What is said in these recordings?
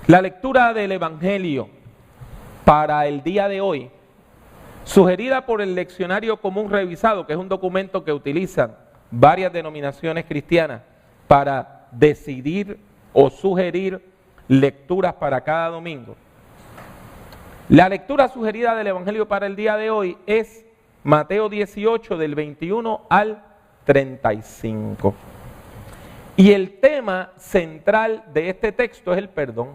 La lectura del Evangelio para el día de hoy, sugerida por el Leccionario Común Revisado, que es un documento que utilizan varias denominaciones cristianas para decidir o sugerir lecturas para cada domingo. La lectura sugerida del Evangelio para el día de hoy es Mateo 18, del 21 al 35. Y el tema central de este texto es el perdón.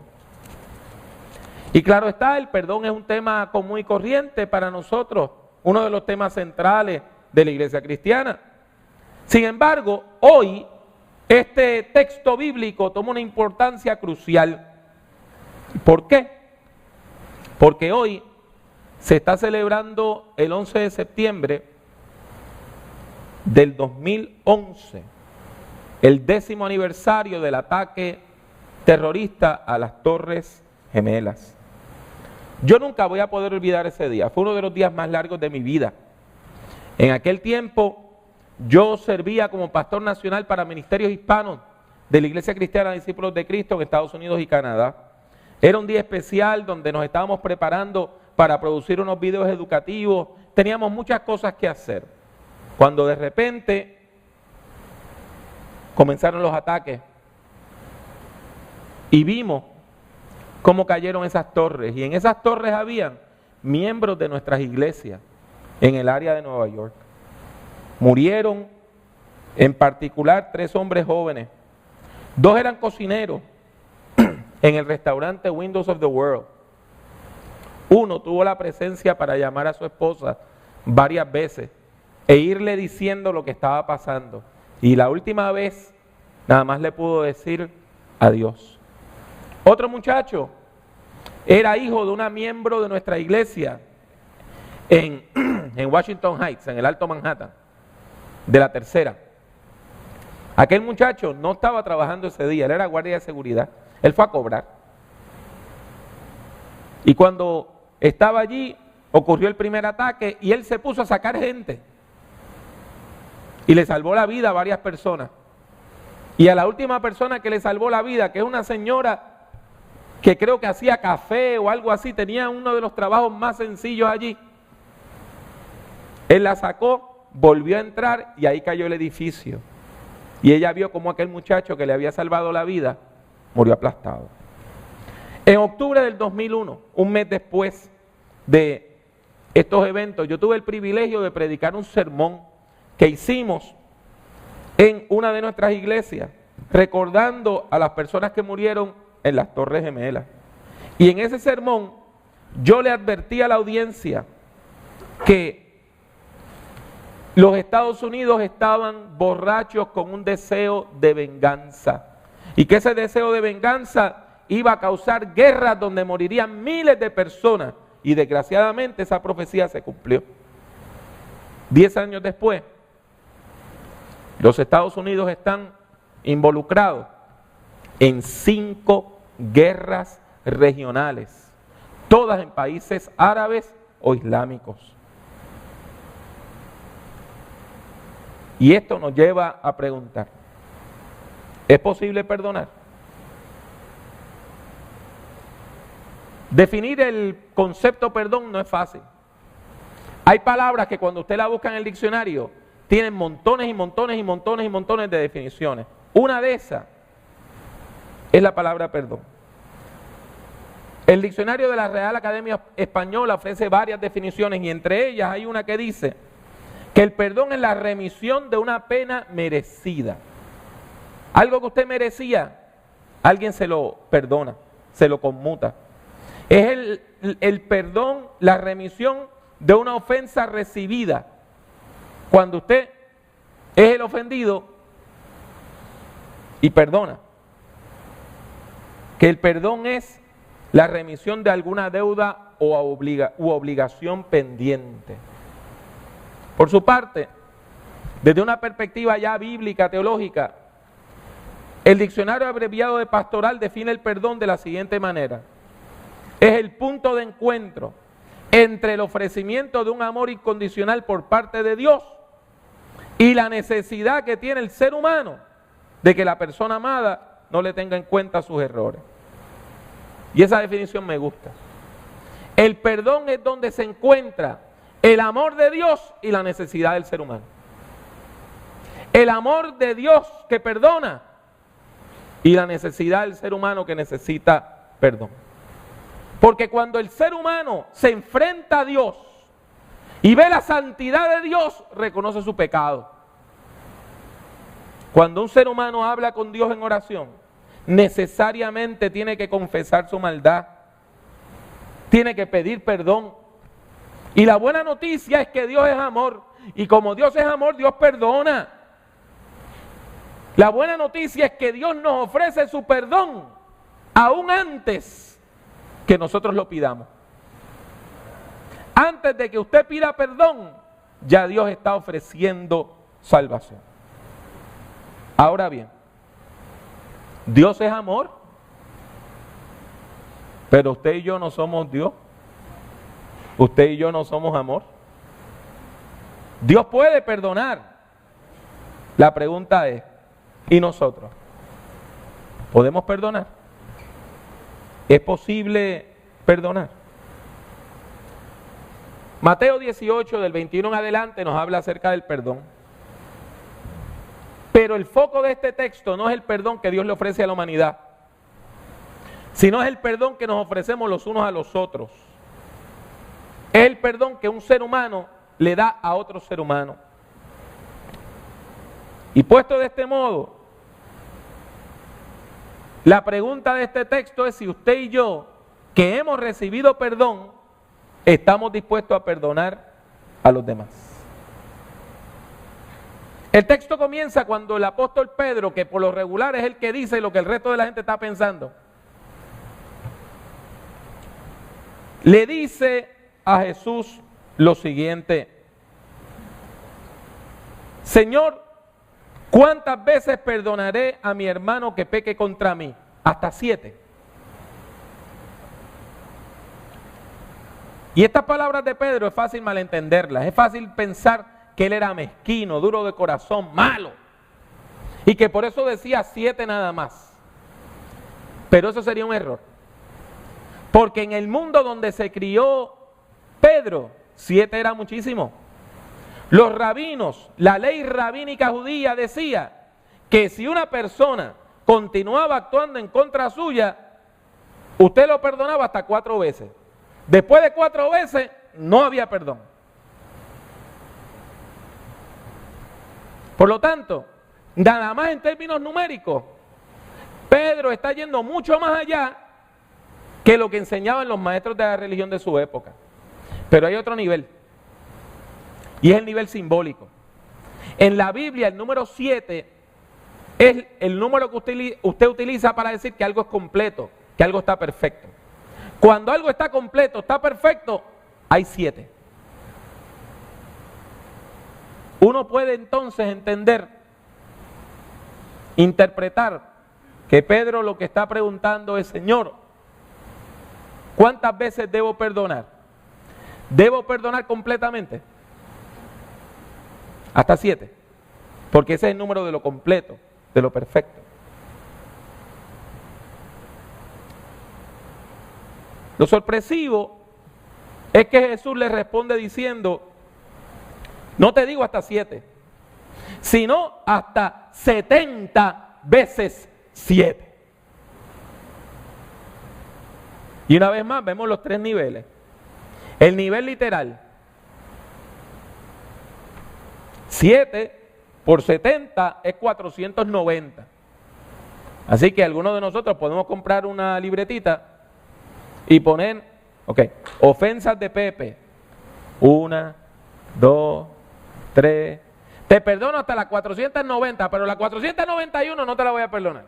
Y claro está, el perdón es un tema común y corriente para nosotros, uno de los temas centrales de la iglesia cristiana. Sin embargo, hoy este texto bíblico toma una importancia crucial. ¿Por qué? Porque hoy se está celebrando el 11 de septiembre del 2011, el 10º aniversario del ataque terrorista a las Torres Gemelas. Yo nunca voy a poder olvidar ese día, fue uno de los días más largos de mi vida. En aquel tiempo yo servía como pastor nacional para ministerios hispanos de la Iglesia Cristiana Discípulos de Cristo en Estados Unidos y Canadá. Era un día especial donde nos estábamos preparando para producir unos videos educativos, teníamos muchas cosas que hacer. Cuando de repente comenzaron los ataques y vimos cómo cayeron esas torres, y en esas torres habían miembros de nuestras iglesias en el área de Nueva York. Murieron en particular 3 hombres jóvenes, 2 eran cocineros en el restaurante Windows of the World. Uno tuvo la presencia para llamar a su esposa varias veces e irle diciendo lo que estaba pasando, y la última vez nada más le pudo decir adiós. Otro muchacho era hijo de una miembro de nuestra iglesia en Washington Heights, en el Alto Manhattan, de la tercera. Aquel muchacho no estaba trabajando ese día, él era guardia de seguridad, él fue a cobrar. Y cuando estaba allí, ocurrió el primer ataque y él se puso a sacar gente. Y le salvó la vida a varias personas. Y a la última persona que le salvó la vida, que es una señora que creo que hacía café o algo así, tenía uno de los trabajos más sencillos allí. Él la sacó, volvió a entrar y ahí cayó el edificio. Y ella vio cómo aquel muchacho que le había salvado la vida murió aplastado. En octubre del 2001, un mes después de estos eventos, yo tuve el privilegio de predicar un sermón que hicimos en una de nuestras iglesias, recordando a las personas que murieron en las Torres Gemelas. Y en ese sermón yo le advertí a la audiencia que los Estados Unidos estaban borrachos con un deseo de venganza, y que ese deseo de venganza iba a causar guerras donde morirían miles de personas, y desgraciadamente esa profecía se cumplió. 10 años después, los Estados Unidos están involucrados en 5 guerras regionales, todas en países árabes o islámicos. Y esto nos lleva a preguntar, ¿es posible perdonar? Definir el concepto perdón no es fácil. Hay palabras que cuando usted la busca en el diccionario tienen montones y montones y montones y montones de definiciones. Una de esas es la palabra perdón. El diccionario de la Real Academia Española ofrece varias definiciones, y entre ellas hay una que dice que el perdón es la remisión de una pena merecida. Algo que usted merecía, alguien se lo perdona, se lo conmuta. Es el perdón, la remisión de una ofensa recibida. Cuando usted es el ofendido y perdona. Que el perdón es la remisión de alguna deuda u obligación pendiente. Por su parte, desde una perspectiva ya bíblica, teológica, el diccionario abreviado de pastoral define el perdón de la siguiente manera: es el punto de encuentro entre el ofrecimiento de un amor incondicional por parte de Dios y la necesidad que tiene el ser humano de que la persona amada no le tenga en cuenta sus errores. Y esa definición me gusta. El perdón es donde se encuentra el amor de Dios y la necesidad del ser humano. El amor de Dios que perdona y la necesidad del ser humano que necesita perdón. Porque cuando el ser humano se enfrenta a Dios y ve la santidad de Dios, reconoce su pecado. Cuando un ser humano habla con Dios en oración, necesariamente tiene que confesar su maldad, tiene que pedir perdón. Y la buena noticia es que Dios es amor, y como Dios es amor, Dios perdona. La buena noticia es que Dios nos ofrece su perdón aún antes que nosotros lo pidamos. Antes de que usted pida perdón, ya Dios está ofreciendo salvación. Ahora bien, Dios es amor, pero usted y yo no somos Dios. Usted y yo no somos amor. Dios puede perdonar. La pregunta es, ¿y nosotros? ¿Podemos perdonar? ¿Es posible perdonar? Mateo 18, del 21 en adelante, nos habla acerca del perdón. Pero el foco de este texto no es el perdón que Dios le ofrece a la humanidad, sino es el perdón que nos ofrecemos los unos a los otros. Es el perdón que un ser humano le da a otro ser humano. Y puesto de este modo, la pregunta de este texto es si usted y yo, que hemos recibido perdón, estamos dispuestos a perdonar a los demás. El texto comienza cuando el apóstol Pedro, que por lo regular es el que dice lo que el resto de la gente está pensando, le dice a Jesús lo siguiente: Señor, ¿cuántas veces perdonaré a mi hermano que peque contra mí? Hasta 7. Y estas palabras de Pedro es fácil malentenderlas, es fácil pensar que él era mezquino, duro de corazón, malo, y que por eso decía 7 nada más. Pero eso sería un error, porque en el mundo donde se crió Pedro, 7 era muchísimo. Los rabinos, la ley rabínica judía decía que si una persona continuaba actuando en contra suya, usted lo perdonaba hasta 4 veces. Después de 4 veces, no había perdón. Por lo tanto, nada más en términos numéricos, Pedro está yendo mucho más allá que lo que enseñaban los maestros de la religión de su época. Pero hay otro nivel, y es el nivel simbólico. En la Biblia el número 7 es el número que usted utiliza para decir que algo es completo, que algo está perfecto. Cuando algo está completo, está perfecto, hay 7. Uno puede entonces entender, interpretar que Pedro lo que está preguntando es: Señor, ¿cuántas veces debo perdonar? ¿Debo perdonar completamente? Hasta 7, porque ese es el número de lo completo, de lo perfecto. Lo sorpresivo es que Jesús le responde diciendo: no te digo hasta 7, sino hasta 70 veces 7. Y una vez más vemos los 3 niveles. El nivel literal: 7 por 70 es 490. Así que algunos de nosotros podemos comprar una libretita y poner, ofensas de Pepe, 1, 2, 3. Te perdono hasta la 490, pero la 491 no te la voy a perdonar.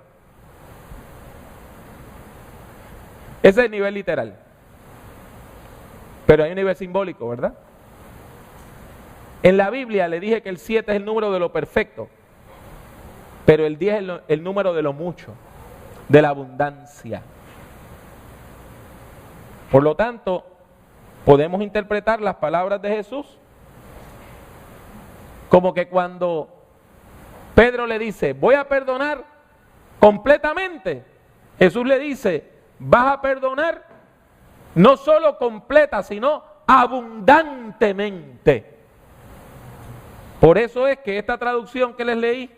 Ese es el nivel literal. Pero hay un nivel simbólico, ¿verdad? En la Biblia le dije que el 7 es el número de lo perfecto, pero el 10 es el número de lo mucho, de la abundancia. Por lo tanto, podemos interpretar las palabras de Jesús como que cuando Pedro le dice: voy a perdonar completamente, Jesús le dice: vas a perdonar no solo completa, sino abundantemente. Por eso es que esta traducción que les leí,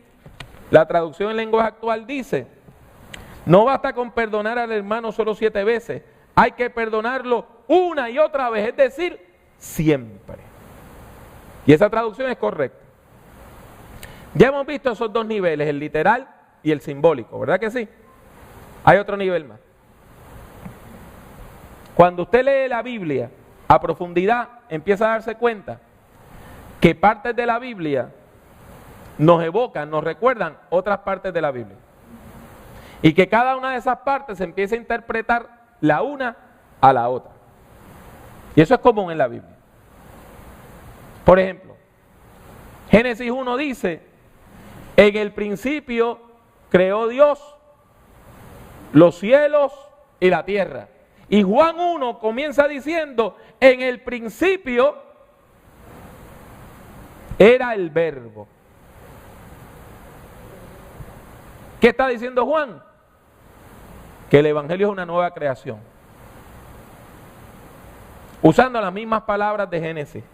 la traducción en lenguaje actual dice, no basta con perdonar al hermano solo 7 veces, hay que perdonarlo una y otra vez, es decir, siempre. Y esa traducción es correcta. Ya hemos visto esos dos niveles, el literal y el simbólico, ¿verdad que sí? Hay otro nivel más. Cuando usted lee la Biblia a profundidad, empieza a darse cuenta que partes de la Biblia nos evocan, nos recuerdan otras partes de la Biblia. Y que cada una de esas partes se empieza a interpretar la una a la otra. Y eso es común en la Biblia. Por ejemplo, Génesis 1 dice, en el principio creó Dios los cielos y la tierra. Y Juan 1 comienza diciendo, en el principio era el verbo. ¿Qué está diciendo Juan? Que el evangelio es una nueva creación. Usando las mismas palabras de Génesis.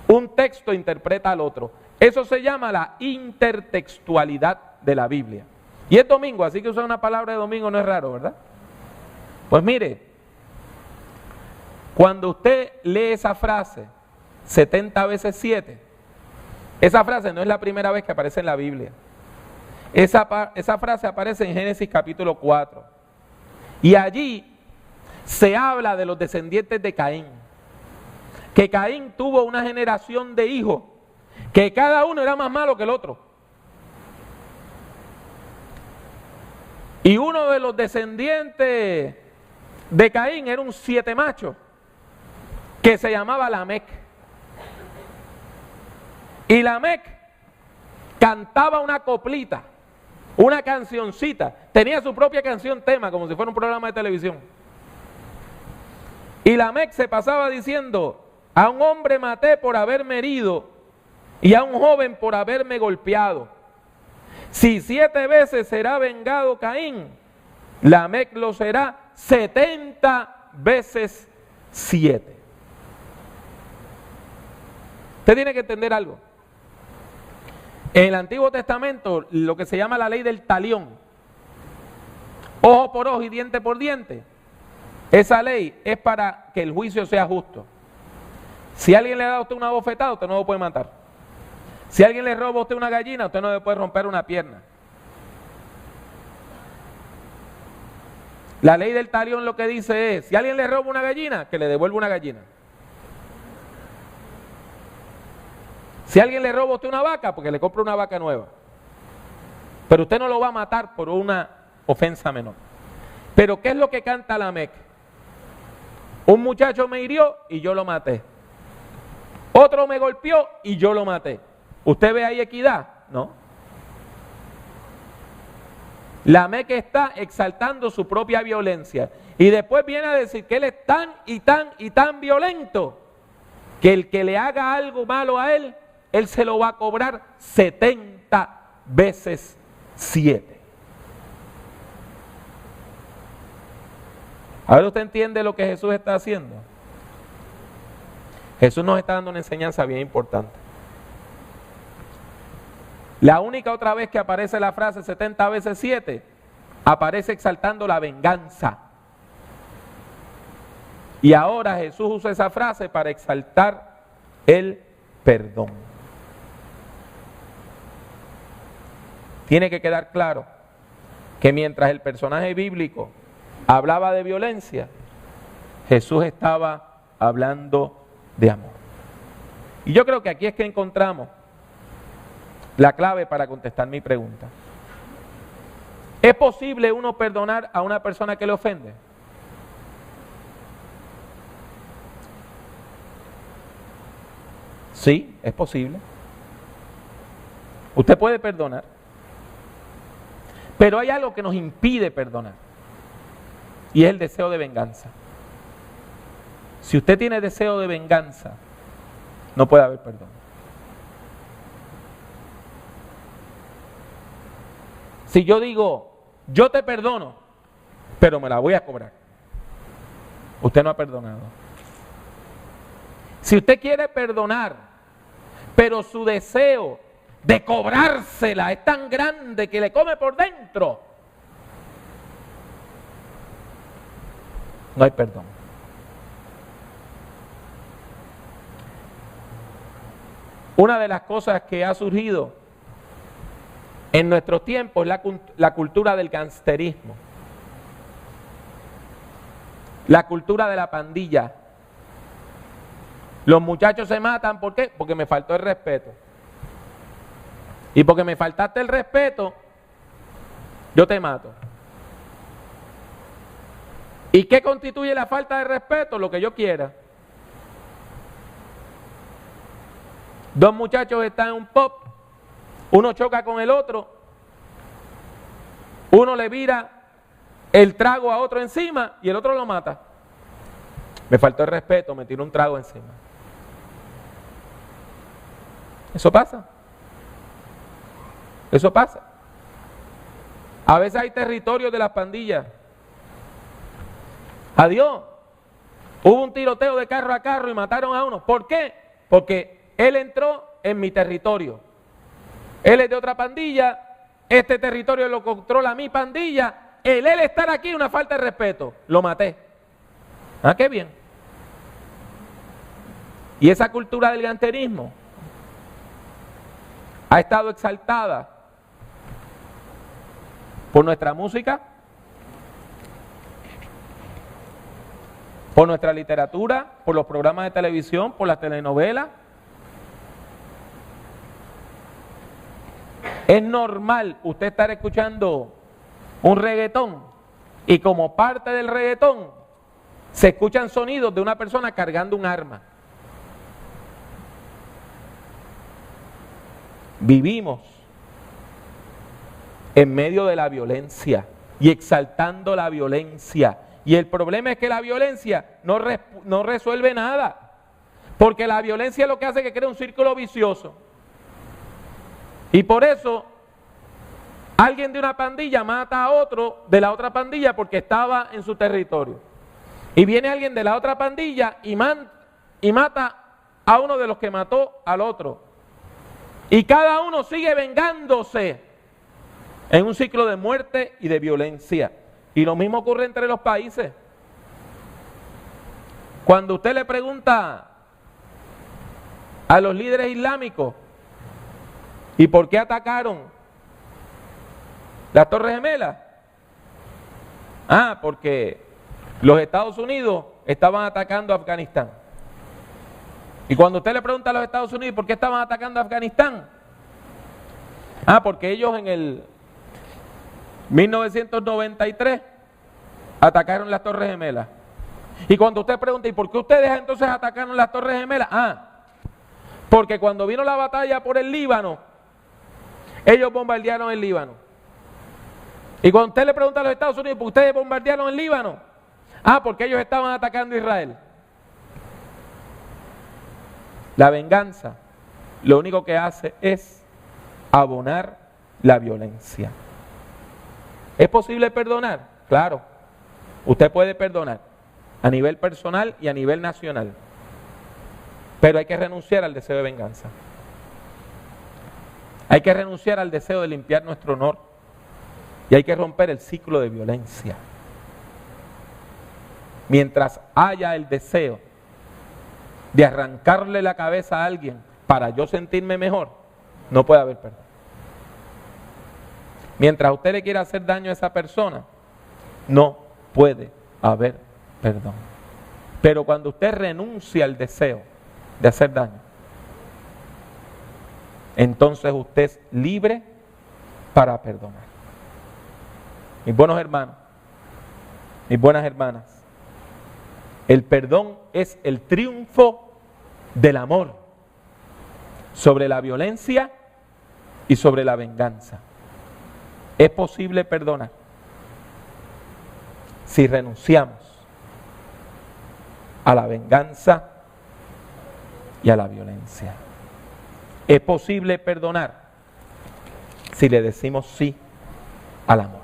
Un texto interpreta al otro. Eso se llama la intertextualidad de la Biblia. Y es domingo, así que usar una palabra de domingo no es raro, ¿verdad? Pues mire, cuando usted lee esa frase, 70 veces 7, esa frase no es la primera vez que aparece en la Biblia. Esa frase aparece en Génesis capítulo 4. Y allí se habla de los descendientes de Caín. Que Caín tuvo una generación de hijos, que cada uno era más malo que el otro. Y uno de los descendientes de Caín era un 7 macho, que se llamaba Lamec. Y Lamec cantaba una coplita, una cancioncita, tenía su propia canción tema, como si fuera un programa de televisión. Y Lamec se pasaba diciendo, a un hombre maté por haberme herido, y a un joven por haberme golpeado. Si 7 veces será vengado Caín, Lamec lo será 70 veces 7. Usted tiene que entender algo. En el Antiguo Testamento, lo que se llama la ley del talión, ojo por ojo y diente por diente, esa ley es para que el juicio sea justo. Si alguien le da a usted una bofetada, usted no lo puede matar. Si alguien le roba a usted una gallina, usted no le puede romper una pierna. La ley del talión lo que dice es, si alguien le roba una gallina, que le devuelva una gallina. Si alguien le roba a usted una vaca, porque le compra una vaca nueva. Pero usted no lo va a matar por una ofensa menor. Pero ¿qué es lo que canta Lamec? Un muchacho me hirió y yo lo maté. Otro me golpeó y yo lo maté. ¿Usted ve ahí equidad? No. Lamec está exaltando su propia violencia. Y después viene a decir que él es tan y tan y tan violento que el que le haga algo malo a él, él se lo va a cobrar 70 veces 7. Ahora usted entiende lo que Jesús está haciendo. Jesús nos está dando una enseñanza bien importante. La única otra vez que aparece la frase 70 veces 7, aparece exaltando la venganza. Y ahora Jesús usa esa frase para exaltar el perdón. Tiene que quedar claro que mientras el personaje bíblico hablaba de violencia, Jesús estaba hablando de amor. Y yo creo que aquí es que encontramos la clave para contestar mi pregunta. ¿Es posible uno perdonar a una persona que le ofende? Sí, es posible. Usted puede perdonar. Pero hay algo que nos impide perdonar. Y es el deseo de venganza. Si usted tiene deseo de venganza, no puede haber perdón. Si yo digo, yo te perdono, pero me la voy a cobrar. usted no ha perdonado. Si usted quiere perdonar, pero su deseo de cobrársela es tan grande que le come por dentro, no hay perdón. Una de las cosas que ha surgido en nuestros tiempos es la cultura del gangsterismo, la cultura de la pandilla. Los muchachos se matan, ¿por qué? Porque me faltó el respeto. Y porque me faltaste el respeto, yo te mato. ¿Y qué constituye la falta de respeto? Lo que yo quiera. Dos muchachos están en un pub, uno choca con el otro, uno le vira el trago a otro encima y el otro lo mata. Me faltó el respeto, me tiró un trago encima. Eso pasa. Eso pasa. A veces hay territorios de las pandillas. Adiós. Hubo un tiroteo de carro a carro y mataron a uno. ¿Por qué? Porque él entró en mi territorio. Él es de otra pandilla, este territorio lo controla mi pandilla. Él estar aquí es una falta de respeto. Lo maté. Ah, qué bien. Y esa cultura del gangsterismo ha estado exaltada por nuestra música, por nuestra literatura, por los programas de televisión, por las telenovelas. Es normal usted estar escuchando un reggaetón y como parte del reggaetón se escuchan sonidos de una persona cargando un arma. Vivimos en medio de la violencia y exaltando la violencia. Y el problema es que la violencia no resuelve nada. Porque la violencia es lo que hace que crea un círculo vicioso. Y por eso alguien de una pandilla mata a otro de la otra pandilla porque estaba en su territorio. Y viene alguien de la otra pandilla y mata a uno de los que mató al otro. Y cada uno sigue vengándose en un ciclo de muerte y de violencia. Y lo mismo ocurre entre los países. Cuando usted le pregunta a los líderes islámicos, ¿y por qué atacaron las Torres Gemelas? Ah, porque los Estados Unidos estaban atacando a Afganistán. Y cuando usted le pregunta a los Estados Unidos por qué estaban atacando a Afganistán, ah, porque ellos en el 1993 atacaron las Torres Gemelas. Y cuando usted pregunta, ¿y por qué ustedes entonces atacaron las Torres Gemelas? Ah, porque cuando vino la batalla por el Líbano, ellos bombardearon el Líbano. Y cuando usted le pregunta a los Estados Unidos, ¿por qué ustedes bombardearon el Líbano? Ah, porque ellos estaban atacando a Israel. La venganza lo único que hace es abonar la violencia. ¿Es posible perdonar? Claro, usted puede perdonar a nivel personal y a nivel nacional, pero hay que renunciar al deseo de venganza. Hay que renunciar al deseo de limpiar nuestro honor y hay que romper el ciclo de violencia. Mientras haya el deseo de arrancarle la cabeza a alguien para yo sentirme mejor, no puede haber perdón. Mientras usted le quiera hacer daño a esa persona, no puede haber perdón. Pero cuando usted renuncia al deseo de hacer daño, entonces usted es libre para perdonar. Mis buenos hermanos, mis buenas hermanas, el perdón es el triunfo del amor sobre la violencia y sobre la venganza. Es posible perdonar si renunciamos a la venganza y a la violencia. Es posible perdonar si le decimos sí al amor.